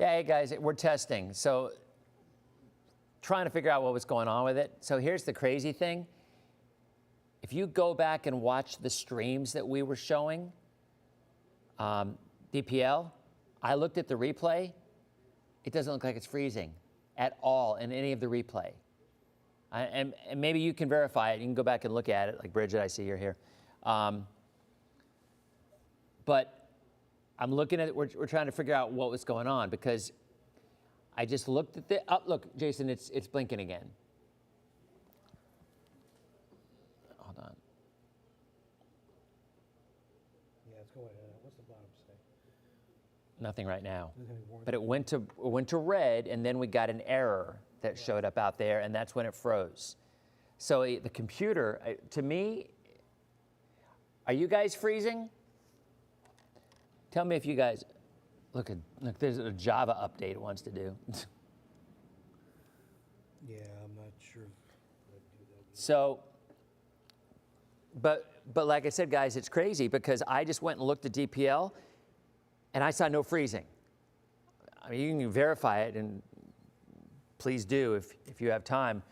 Yeah, hey guys, we're testing. So trying to figure out what was going on with it. So here's the crazy thing. If you go back and watch the streams that we were showing, DPL, I looked at the replay. It doesn't look like it's freezing at all in any of the replay. And maybe you can verify it. You can go back and look at it, like Bridget, I see you're here. But I'm looking at it, we're trying to figure out what was going on because I just looked at the, oh, look, Jason, it's blinking again. Hold on. Yeah, it's going, what's the bottom say? Nothing right now. But it went to red, and then we got an error that showed up out there, and that's when it froze. So the computer, to me, are you guys freezing? Tell me if you guys, look, there's a Java update it wants to do. Yeah, I'm not sure if I'd do that. So, but like I said, guys, it's crazy because I just went and looked at DPL and I saw no freezing. I mean, you can verify it, and please do if you have time.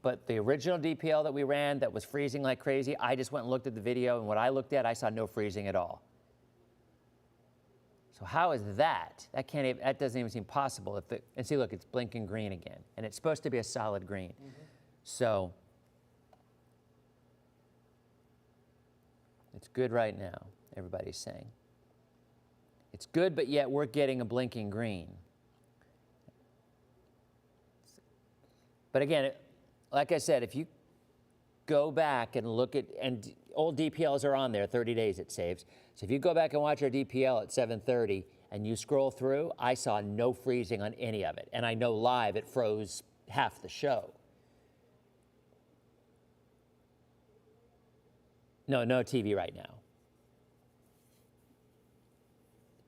But the original DPL that we ran that was freezing like crazy, I just went and looked at the video, and what I looked at, I saw no freezing at all. So how is that? That doesn't even seem possible. And see, look, it's blinking green again, and it's supposed to be a solid green. Mm-hmm. So it's good right now, everybody's saying. It's good, but yet we're getting a blinking green. But again, like I said, if you go back and look at, and old DPLs are on there, 30 days it saves. So if you go back and watch our DPL at 7:30 and you scroll through, I saw no freezing on any of it. And I know live it froze half the show. No TV right now.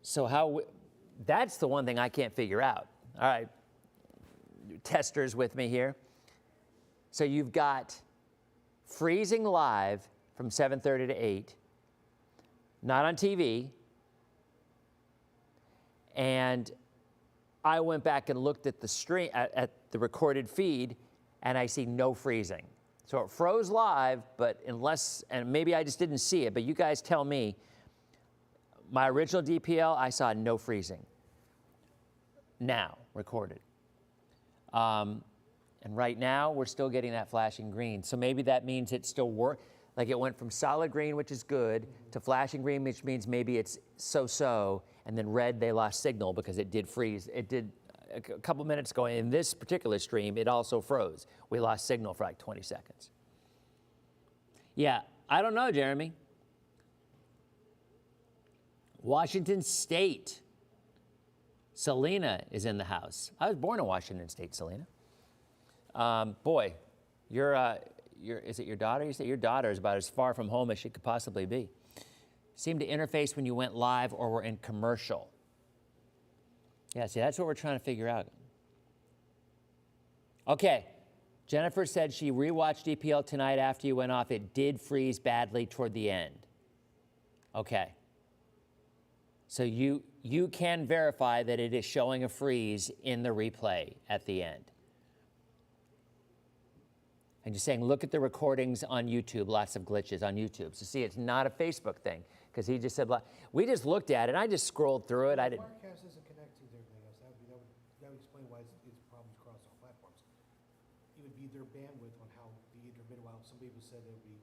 So that's the one thing I can't figure out. All right, testers with me here. So you've got freezing live from 7:30 to 8, not on TV. And I went back and looked at the stream, at the recorded feed, and I see no freezing. So it froze live, but and maybe I just didn't see it, but you guys tell me, my original DPL, I saw no freezing. Now, recorded. And right now, we're still getting that flashing green. So maybe that means it still works. Like it went from solid green, which is good, to flashing green, which means maybe it's so-so, and then red, they lost signal because it did freeze. It did a couple minutes ago. In this particular stream, it also froze. We lost signal for like 20 seconds. Yeah, I don't know, Jeremy. Washington State. Selena is in the house. I was born in Washington State, Selena. Boy, is it your daughter? You say your daughter is about as far from home as she could possibly be. Seemed to interface when you went live or were in commercial. Yeah, see, that's what we're trying to figure out. Okay, Jennifer said she rewatched DPL tonight after you went off. It did freeze badly toward the end. Okay. So you can verify that it is showing a freeze in the replay at the end. And just saying, look at the recordings on YouTube, lots of glitches on YouTube. So see, it's not a Facebook thing, because he just said, we just looked at it, I just scrolled through it. I didn't. Wirecast doesn't connect to everything else. That would explain why it's problems across all platforms. It would be their bandwidth on how the intermittent, while some people said it would be,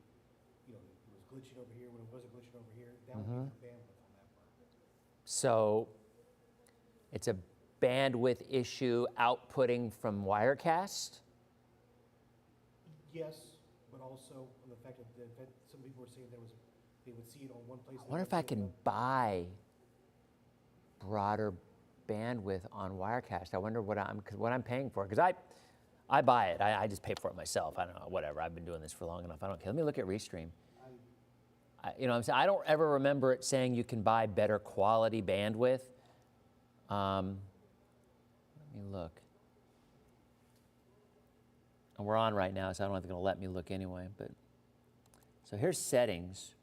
it was glitching over here when it wasn't glitching over here. That would be their bandwidth on that part. So it's a bandwidth issue outputting from Wirecast? Yes, but also on the fact that some people were saying they would see it on one place. I wonder if I can buy broader bandwidth on Wirecast. I wonder what I'm paying for, because I buy it. I just pay for it myself. I don't know, whatever. I've been doing this for long enough. I don't care. Let me look at Restream. I don't ever remember it saying you can buy better quality bandwidth. Let me look. And we're on right now, so I don't know if they're going to let me look anyway. But so here's settings.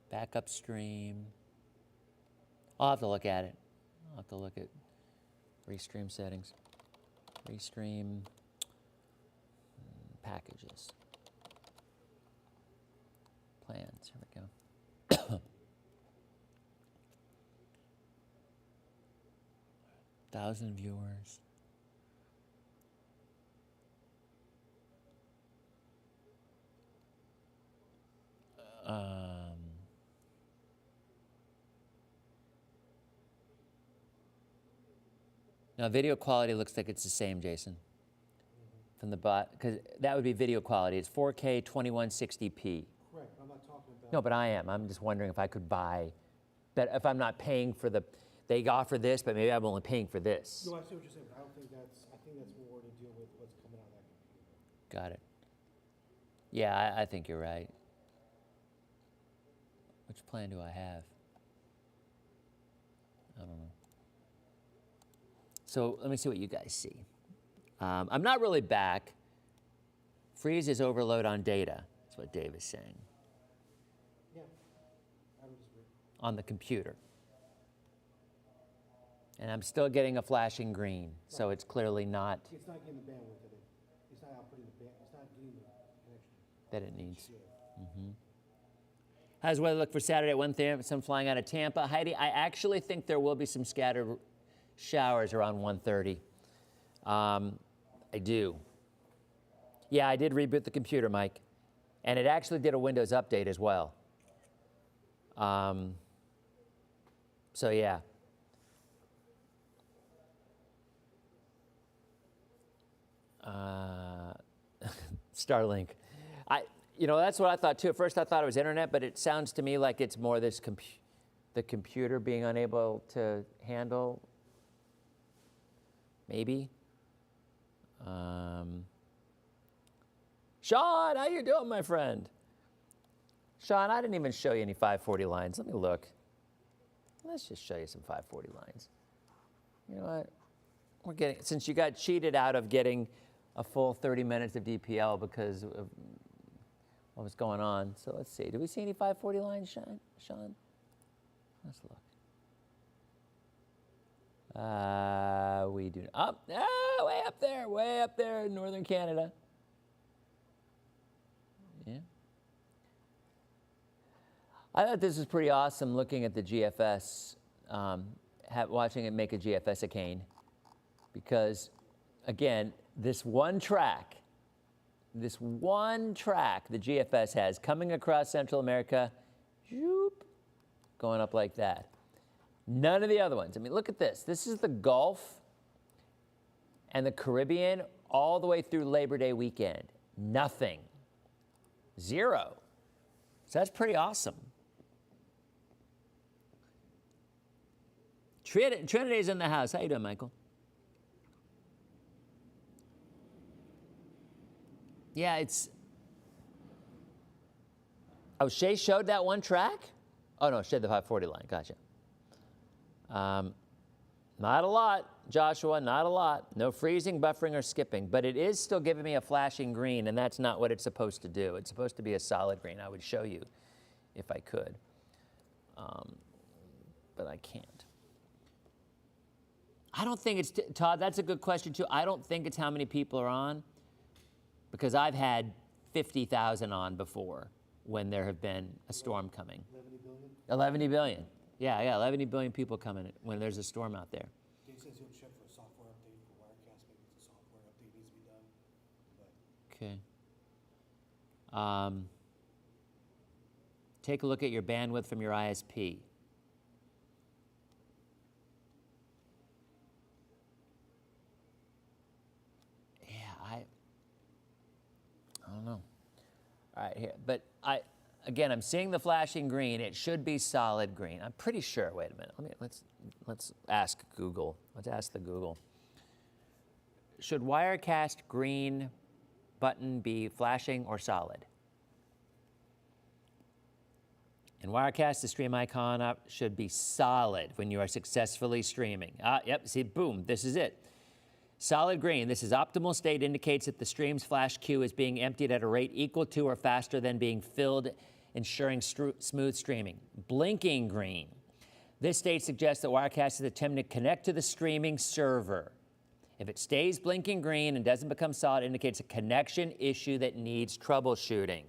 Backup stream. I'll have to look at it. I'll have to look at restream settings. Restream packages. Plans, here we go. 1,000 viewers. Now, video quality looks like it's the same, Jason, from the bot, because that would be video quality. It's 4K 2160p. Correct, I'm not talking about. No, but I am. I'm just wondering if I could buy, but if I'm not paying for the, they offer this, but maybe I'm only paying for this. No, I see what you're saying, but I think that's more to deal with what's coming out of that computer. Got it. Yeah, I think you're right. Which plan do I have? I don't know. So let me see what you guys see. I'm not really back. Freeze is overload on data. That's what Dave is saying. Yeah, I would disagree. On the computer. And I'm still getting a flashing green, so it's clearly not It's not getting the bandwidth that it's not outputting the band, it's not getting the connection. that it needs. Yeah. How's the weather look for Saturday at 1:30? Some flying out of Tampa. Heidi, I actually think there will be some scattered showers around 1:30. I do. Yeah, I did reboot the computer, Mike. And it actually did a Windows update as well. So yeah. Starlink. That's what I thought too. At first I thought it was internet, but it sounds to me like it's more this the computer being unable to handle. Maybe. Sean, how you doing, my friend? Sean, I didn't even show you any 540 lines. Let me look. Let's just show you some 540 lines. You know what? Since you got cheated out of getting a full 30 minutes of DPL because of what was going on. So let's see. Do we see any 540 lines, Sean? Let's look. We do. Way up there in northern Canada. Yeah. I thought this was pretty awesome looking at the GFS, watching it make a GFS cane. Because, again, this one track the GFS has coming across Central America, going up like that. None of the other ones. I mean, look at this. This is the Gulf and the Caribbean all the way through Labor Day weekend. Nothing. Zero. So that's pretty awesome. Trinity's in the house. How you doing, Michael? Yeah, Oh, Shay showed that one track? Oh, no, Shay the 540 line. Gotcha. Not a lot, Joshua, not a lot. No freezing, buffering, or skipping, but it is still giving me a flashing green, and that's not what it's supposed to do. It's supposed to be a solid green. I would show you if I could, but I can't. I don't think it's, Todd, that's a good question too. I don't think it's how many people are on, because I've had 50,000 on before when there have been a storm coming. 11 billion? 11 billion. Yeah, 11 billion people coming when there's a storm out there. Dave says he'll check for a software update for Wirecast. Maybe it's a software update needs to be done. But Okay. Take a look at your bandwidth from your ISP. Yeah, I don't know. All right, here, but again, I'm seeing the flashing green. It should be solid green. I'm pretty sure. Wait a minute. Let's ask Google. Let's ask the Google. Should Wirecast green button be flashing or solid? And Wirecast, the stream icon up should be solid when you are successfully streaming. Yep, see, boom, this is it. Solid green, this is optimal state, indicates that the stream's flash queue is being emptied at a rate equal to or faster than being filled, ensuring smooth streaming. Blinking green, This state suggests that Wirecast is attempting to connect to the streaming server. If it stays blinking green and doesn't become solid, it indicates a connection issue that needs troubleshooting.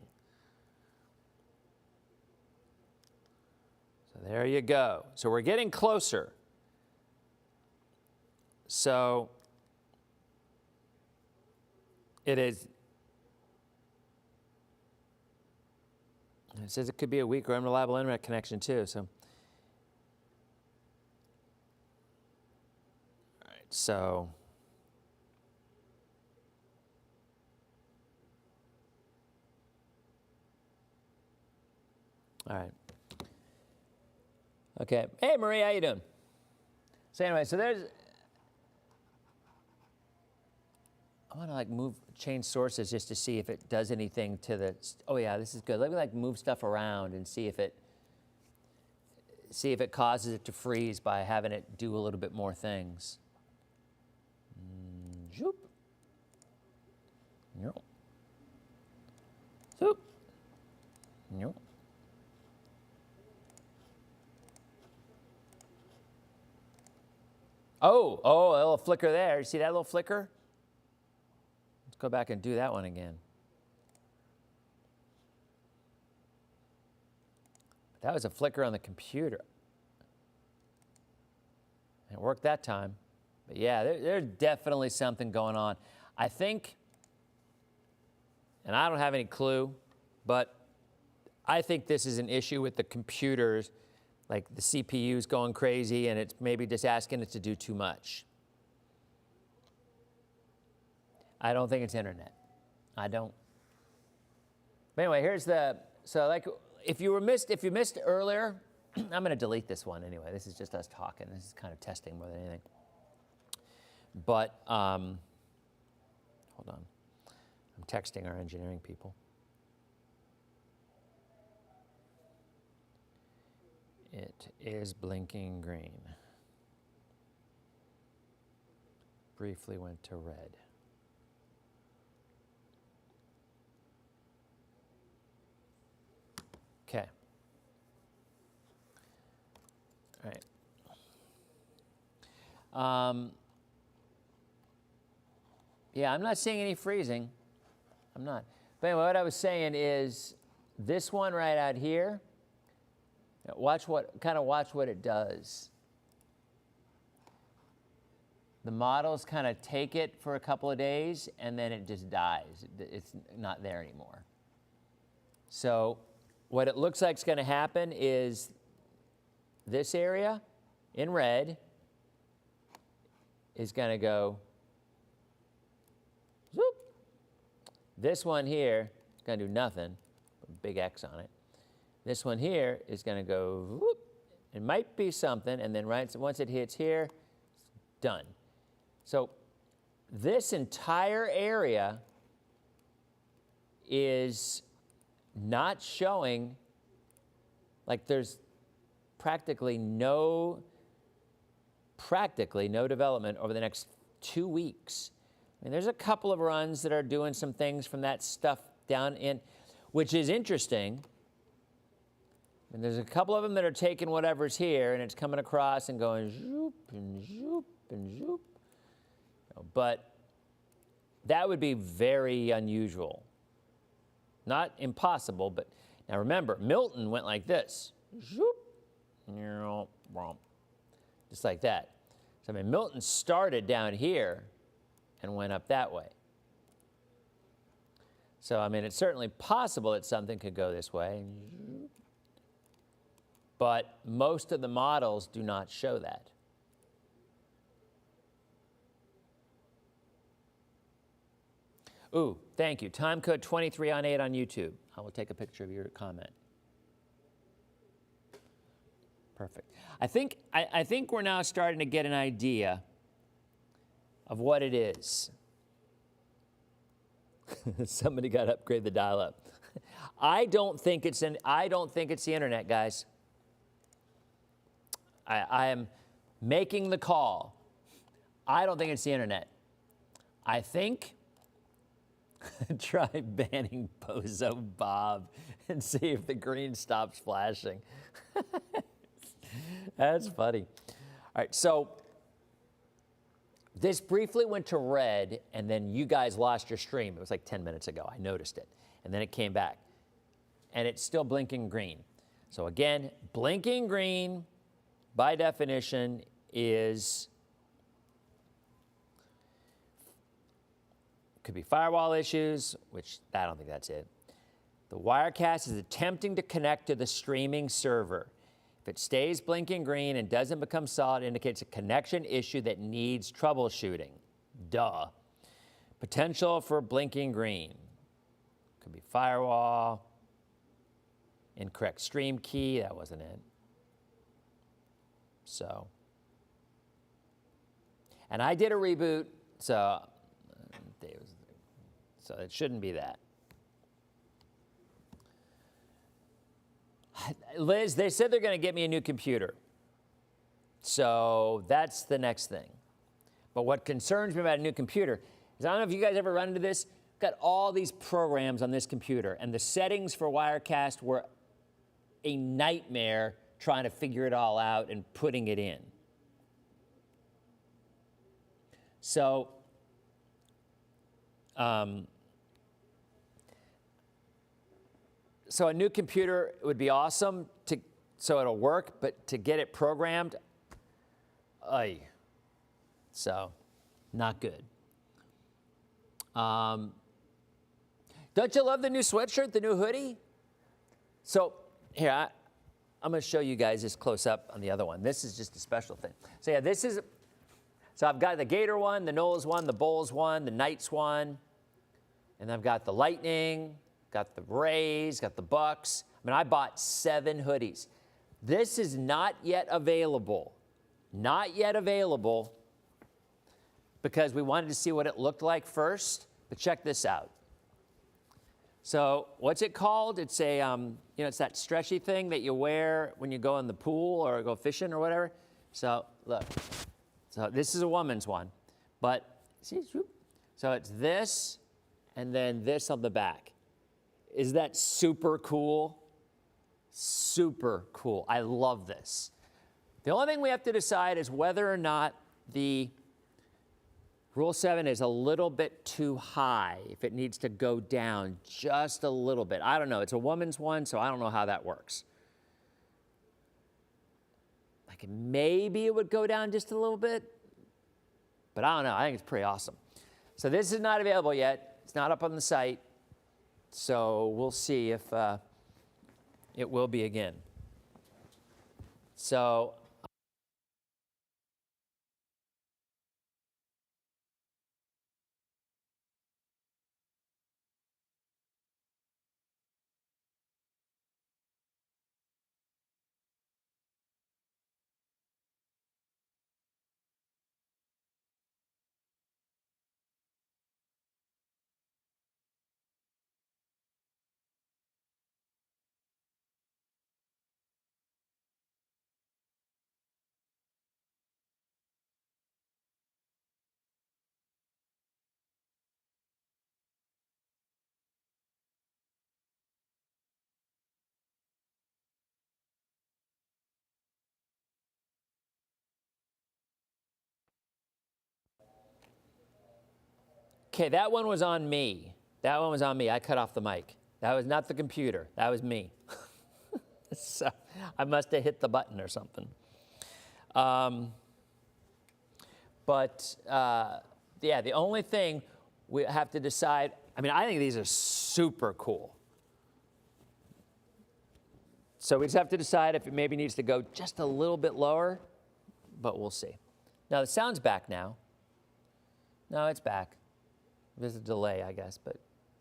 So there you go. So we're getting closer. So it is. It says it could be a weak or unreliable internet connection too. So, all right. So. All right. Okay. Hey, Marie, how you doing? So anyway, so there's. I want to like change sources just to see if it does anything to the. Oh yeah, this is good. Let me like move stuff around and see if it causes it to freeze by having it do a little bit more things. Zoop. No. Zoop. No. Oh, a little flicker there. You see that little flicker? Let's go back and do that one again. That was a flicker on the computer. It worked that time. But yeah, there's definitely something going on. I think, and I don't have any clue, but I think this is an issue with the computers. Like the CPU's going crazy and it's maybe just asking it to do too much. I don't think it's internet. I don't. But anyway, here's so like if you missed earlier, I'm going to delete this one anyway. This is just us talking. This is kind of testing more than anything. But hold on. I'm texting our engineering people. It is blinking green. Briefly went to red. Okay. All right. Yeah, I'm not seeing any freezing. I'm not. But anyway, what I was saying is this one right out here, watch what it does. The models kind of take it for a couple of days and then it just dies. It's not there anymore. So what it looks like is going to happen is this area in red is going to go zoop. This one here is going to do nothing, big X on it. This one here is going to go whoop. It might be something, and then once it hits here, it's done. So this entire area is not showing, like there's practically no development over the next 2 weeks. I mean, there's a couple of runs that are doing some things from that stuff down in, which is interesting. And there's a couple of them that are taking whatever's here and it's coming across and going zoop and zoop and zoop. But that would be very unusual. Not impossible, but now remember, Milton went like this. Zoop, just like that. So I mean, Milton started down here and went up that way. So I mean, it's certainly possible that something could go this way. But most of the models do not show that. Ooh, thank you. Timecode 23 on 8 on YouTube. I will take a picture of your comment. Perfect. I think we're now starting to get an idea of what it is. Somebody got to upgrade the dial-up. I don't think it's the internet, guys. I am making the call. I don't think it's the internet. I think try banning Bozo Bob and see if the green stops flashing. That's funny. All right, so this briefly went to red, and then you guys lost your stream. It was like 10 minutes ago. I noticed it. And then it came back. And it's still blinking green. So again, blinking green, by definition, is could be firewall issues, which I don't think that's it. The Wirecast is attempting to connect to the streaming server. If it stays blinking green and doesn't become solid, it indicates a connection issue that needs troubleshooting. Duh. Potential for blinking green. Could be firewall. Incorrect stream key, that wasn't it. So. And I did a reboot, so it shouldn't be that. Liz, they said they're going to get me a new computer. So that's the next thing. But what concerns me about a new computer is, I don't know if you guys ever run into this, got all these programs on this computer, and the settings for Wirecast were a nightmare trying to figure it all out and putting it in. So, so a new computer would be awesome so it'll work, but to get it programmed, so not good. Don't you love the new sweatshirt, the new hoodie? So here, I'm going to show you guys this close up on the other one. This is just a special thing. So yeah, so I've got the Gator one, the Knowles one, the Bulls one, the Knights one, and I've got the Lightning, got the Rays, got the Bucks. I mean, I bought 7 hoodies. This is not yet available. Not yet available because we wanted to see what it looked like first. But check this out. So what's it called? It's a, it's that stretchy thing that you wear when you go in the pool or go fishing or whatever. So look. So this is a woman's one. But see, so it's this and then this on the back. Is that super cool? Super cool. I love this. The only thing we have to decide is whether or not the Rule 7 is a little bit too high, if it needs to go down just a little bit. I don't know. It's a woman's one, so I don't know how that works. Like maybe it would go down just a little bit, but I don't know. I think it's pretty awesome. So this is not available yet. It's not up on the site. So we'll see if it will be again. So okay, that one was on me. That one was on me. I cut off the mic. That was not the computer. That was me. So I must have hit the button or something. Yeah, the only thing we have to decide, I mean, I think these are super cool. So we just have to decide if it maybe needs to go just a little bit lower, but we'll see. Now, the sound's back now. No, it's back. There's a delay, I guess, but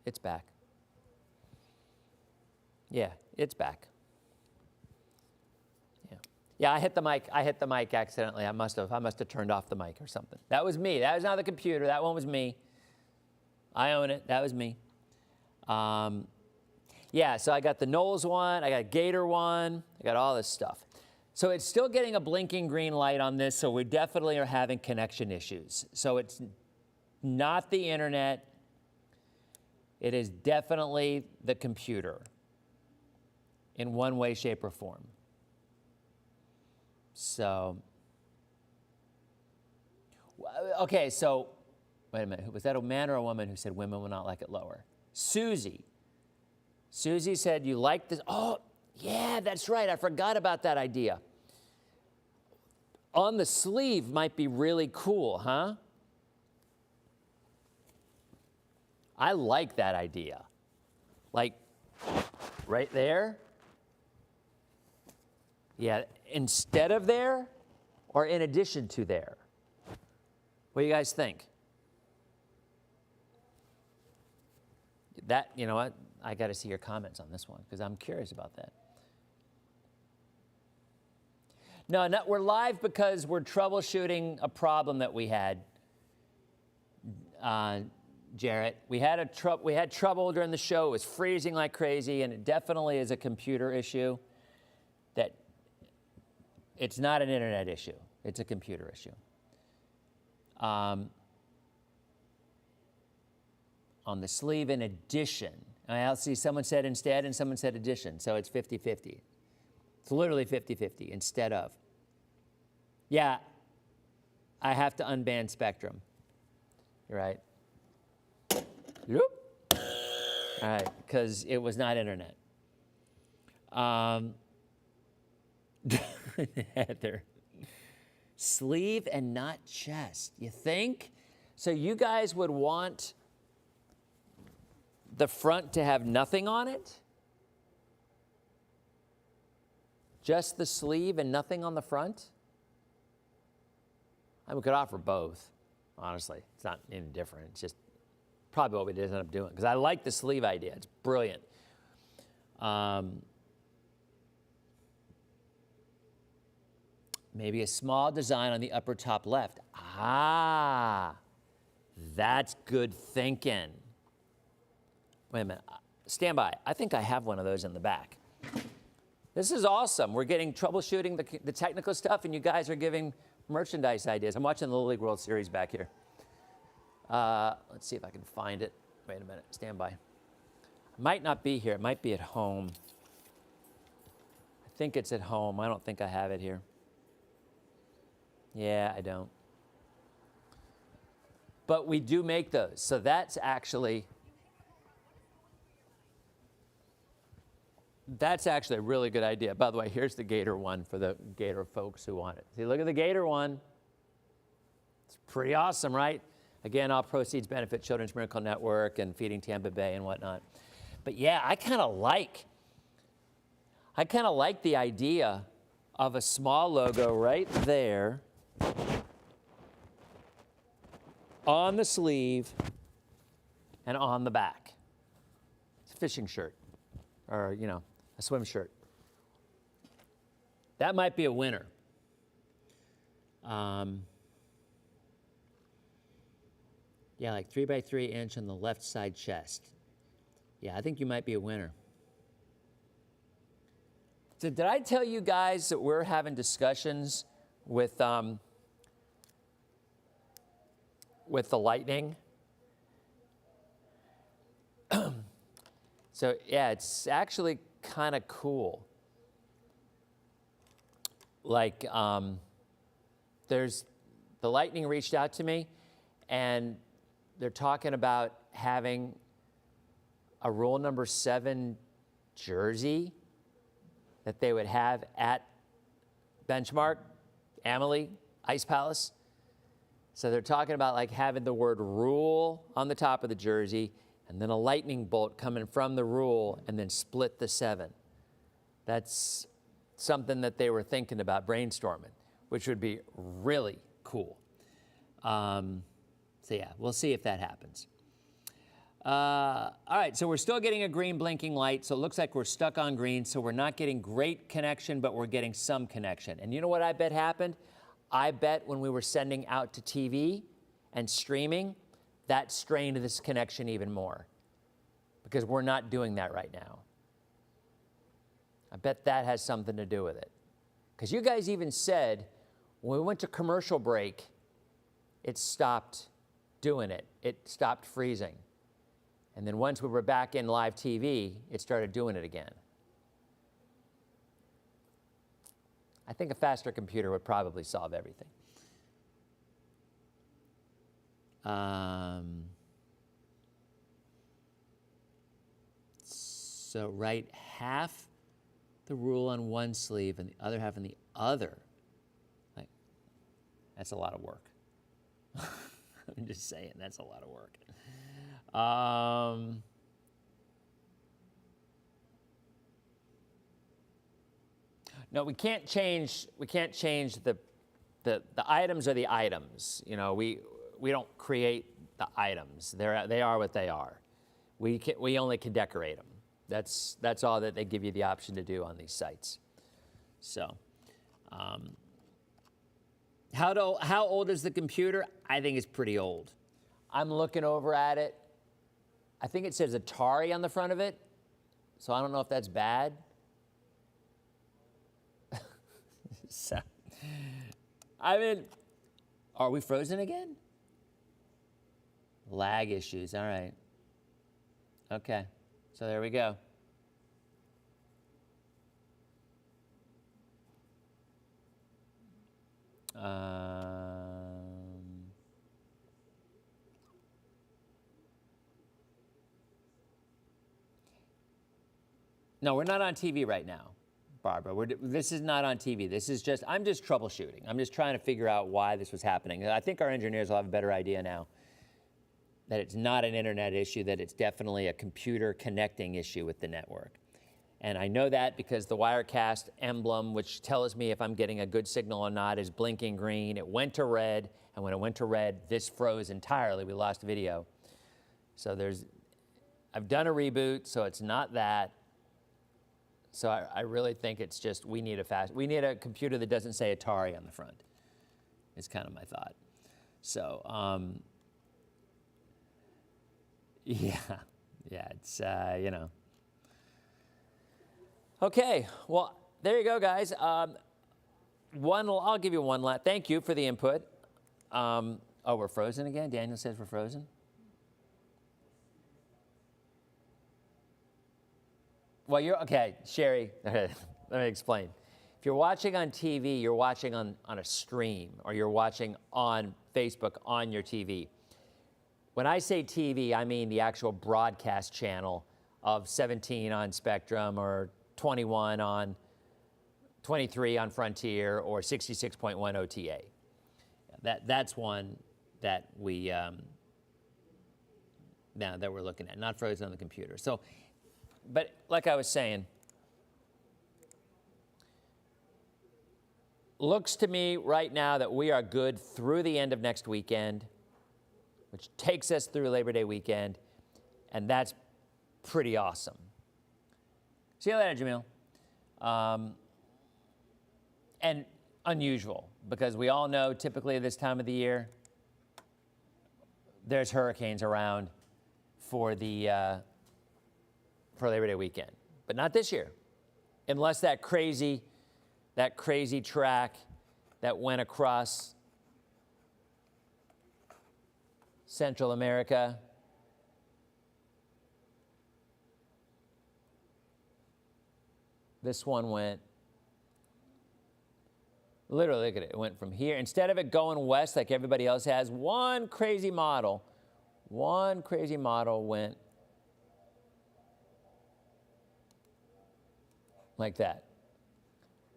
it's back. Yeah, it's back. Yeah, I hit the mic. I hit the mic accidentally. I must have turned off the mic or something. That was me. That was not the computer. That one was me. I own it. That was me. Yeah, so I got the Knowles one. I got a Gator one. I got all this stuff. So it's still getting a blinking green light on this, so we definitely are having connection issues. So it's not the internet. It is definitely the computer in one way, shape, or form. So, okay, so wait a minute. Was that a man or a woman who said women will not like it lower? Susie. Susie said, you like this? Oh, yeah, that's right. I forgot about that idea. On the sleeve might be really cool, huh? I like that idea. Like, right there? Yeah, instead of there or in addition to there? What do you guys think? That, you know what? I got to see your comments on this one because I'm curious about that. No, we're live because we're troubleshooting a problem that we had, Jarrett. We had trouble during the show. It was freezing like crazy, and it definitely is a computer issue. That it's not an internet issue. It's a computer issue. On the sleeve, in addition. I'll see someone said instead and someone said addition, so it's 50-50. It's literally 50-50 instead of. Yeah, I have to unban Spectrum. You're right. Whoop. All right, because it was not internet. Heather. Sleeve and not chest, you think? So you guys would want the front to have nothing on it? Just the sleeve and nothing on the front? I mean, we could offer both, honestly. It's not any different. It's just probably what we did end up doing. Because I like the sleeve idea. It's brilliant. Maybe a small design on the upper top left. Ah, that's good thinking. Wait a minute. Stand by. I think I have one of those in the back. This is awesome. We're getting troubleshooting the technical stuff, and you guys are giving merchandise ideas. I'm watching the Little League World Series back here. Let's see if I can find it. Wait a minute. Stand by. It might not be here. It might be at home. I think it's at home. I don't think I have it here. Yeah, I don't. But we do make those. So that's actually a really good idea. By the way, here's the Gator one for the Gator folks who want it. See, look at the Gator one. It's pretty awesome, right? Again, all proceeds benefit Children's Miracle Network and Feeding Tampa Bay and whatnot. But yeah, I kind of like the idea of a small logo right there on the sleeve and on the back. It's a fishing shirt or, you know, a swim shirt. That might be a winner. Yeah, like 3x3 inch on the left side chest. Yeah, I think you might be a winner. So did I tell you guys that we're having discussions with the Lightning? So yeah, it's actually kind of cool. Like, the Lightning reached out to me, and they're talking about having a Rule Number 7 jersey that they would have at Benchmark, Amalie, Ice Palace. So they're talking about like having the word rule on the top of the jersey and then a lightning bolt coming from the rule and then split the 7. That's something that they were thinking about brainstorming, which would be really cool. So yeah, we'll see if that happens. All right, so we're still getting a green blinking light, so it looks like we're stuck on green, so we're not getting great connection, but we're getting some connection. And you know what I bet happened? I bet when we were sending out to TV and streaming, that strained this connection even more because we're not doing that right now. I bet that has something to do with it. Because you guys even said when we went to commercial break, it stopped doing it. It stopped freezing. And then once we were back in live TV, it started doing it again. I think a faster computer would probably solve everything. So write half the rule on one sleeve and the other half on the other. Like, that's a lot of work. I'm just saying, that's a lot of work. No, we can't change the items are the items. You know, we don't create the items. They are what they are. We only can decorate them. That's all that they give you the option to do on these sites. So, how old is the computer? I think it's pretty old. I'm looking over at it. I think it says Atari on the front of it, so I don't know if that's bad. So, I mean, are we frozen again? Lag issues, all right. Okay, so there we go. No, we're not on TV right now, Barbara. This is not on TV. This is just, I'm just troubleshooting. I'm just trying to figure out why this was happening. I think our engineers will have a better idea now that it's not an internet issue, that it's definitely a computer connecting issue with the network. And I know that because the Wirecast emblem, which tells me if I'm getting a good signal or not, is blinking green. It went to red, and when it went to red, this froze entirely. We lost video. So I've done a reboot, so it's not that. So I really think it's just we need a computer that doesn't say Atari on the front. Is kind of my thought. So yeah, it's you know. Okay, well there you go, guys. I'll give you one last. Thank you for the input. Oh, we're frozen again. Daniel says we're frozen. Well, okay, Sherry, let me explain. If you're watching on TV, you're watching on a stream, or you're watching on Facebook on your TV. When I say TV, I mean the actual broadcast channel of 17 on Spectrum, or 21 on 23 on Frontier, or 66.1 OTA. That's one that we now that we're looking at, not frozen on the computer. So. But like I was saying, looks to me right now that we are good through the end of next weekend, which takes us through Labor Day weekend, and that's pretty awesome. See you later, Jamil. And unusual, because we all know typically this time of the year, there's hurricanes around for Labor Day weekend, but not this year, unless that crazy track that went across Central America. This one went, literally, look at it, it went from here. Instead of it going west like everybody else has, one crazy model went like that.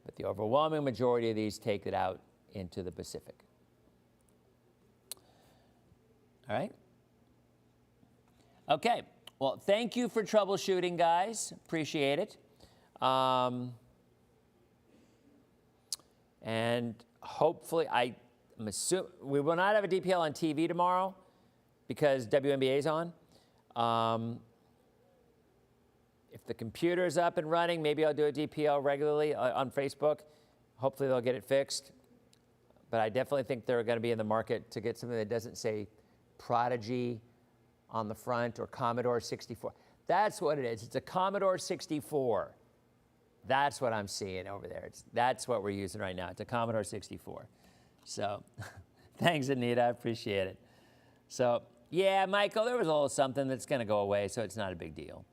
But the overwhelming majority of these take it out into the Pacific. All right? Okay. Well, thank you for troubleshooting, guys. Appreciate it. And hopefully, I'm assuming we will not have a DPL on TV tomorrow because WNBA is on. If the computer is up and running, maybe I'll do a DPL regularly on Facebook. Hopefully they'll get it fixed. But I definitely think they're going to be in the market to get something that doesn't say Prodigy on the front or Commodore 64. That's what it is. It's a Commodore 64. That's what I'm seeing over there. That's what we're using right now. It's a Commodore 64. So thanks, Anita. I appreciate it. So, yeah, Michael, there was a little something that's going to go away, so it's not a big deal.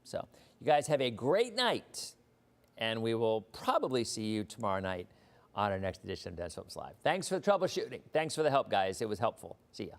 So you guys have a great night, and we will probably see you tomorrow night on our next edition of Dennis Phillips Live. Thanks for the troubleshooting. Thanks for the help, guys. It was helpful. See ya.